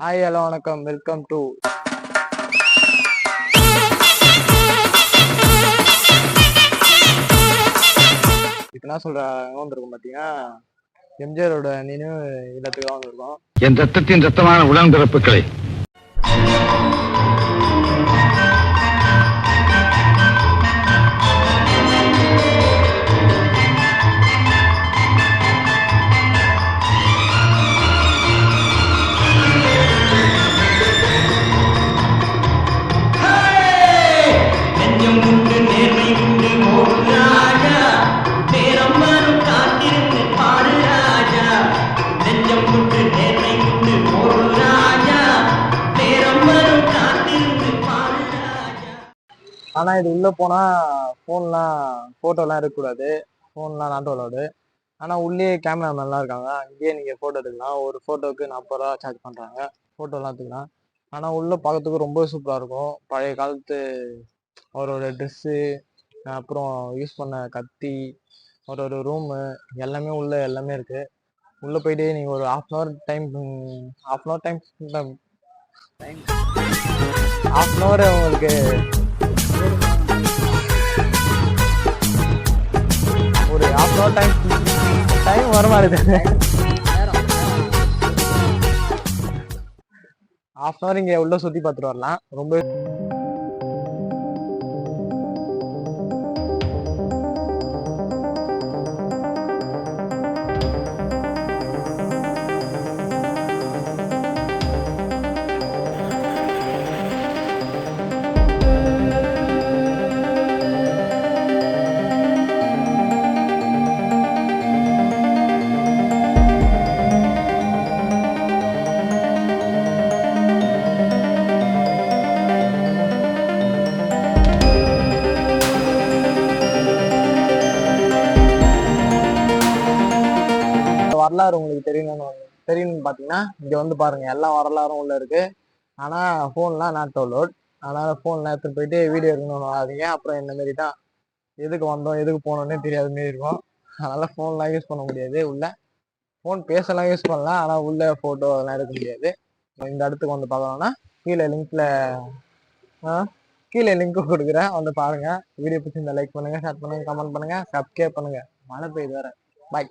Hi hello வணக்கம் welcome to இப்போ என்ன சொல்ற வந்திருக்கும் பார்த்தீங்கன்னா எம்ஜிஆரோட நினைவு இல்லத்துக்கு தான் வந்திருக்கோம். என் ரத்தத்தின் ரத்தமான உடன்பிறப்புகளை ஆனால் இது உள்ளே போனால் ஃபோட்டோலாம் இருக்கக்கூடாது. ஃபோன்லாம் நாட் அலோடு. ஆனால் உள்ளே கேமராமேன்லாம் இருக்காங்க. அங்கேயே நீங்கள் ஃபோட்டோ எடுக்கலாம். ஒரு ஃபோட்டோவுக்கு 40 ரூபா சார்ஜ் பண்ணுறாங்க. ஃபோட்டோலாம் எடுத்துக்கலாம். ஆனால் உள்ளே பார்க்கறதுக்கு ரொம்ப சூப்பராக இருக்கும். பழைய காலத்து அவரோட ட்ரெஸ்ஸு, அப்புறம் யூஸ் பண்ண கத்தி, அவரோட ரூமு எல்லாமே எல்லாமே இருக்குது. உள்ளே போயிட்டு நீங்கள் ஒரு ஹாஃப் அன் ஹவர் உங்களுக்கு ஒரு ஹாஃப் அன் ஹவர் டைம் வர மாதிரி ஹாஃப் அன் ஹவர் இங்கே உள்ள சுற்றி பார்த்துட்டு வரலாம். ரொம்ப வரலாறு உங்களுக்கு தெரியணும்னு பார்த்தீங்கன்னா இங்கே வந்து பாருங்க, எல்லா வரலாறும் உள்ள இருக்கு. ஆனால் ஃபோன்லாம் நாட் அலோட். அதனால ஃபோன்லாம் எடுத்துட்டு போயிட்டு வீடியோ எடுக்கணும்னு வராதீங்க. அப்புறம் இந்த மாரி தான் எதுக்கு வந்தோம் எதுக்கு போனோன்னே தெரியாத மாரி இருக்கும். அதனால ஃபோன்லாம் யூஸ் பண்ண முடியாது. உள்ள ஃபோன் பேசலாம் யூஸ் பண்ணலாம், ஆனால் உள்ள ஃபோட்டோ அதெல்லாம் எடுக்க முடியாது. இந்த இடத்துக்கு வந்து பார்க்கணும்னா கீழே லிங்க் கொடுக்குறேன், வந்து பாருங்க. வீடியோ பிடிச்சிருந்தா லைக் பண்ணுங்க, ஷேர் பண்ணுங்க, கமெண்ட் பண்ணுங்க, சப்ஸ்கிரைப் பண்ணுங்க. மழை பெய்யுது வேற. பாய்.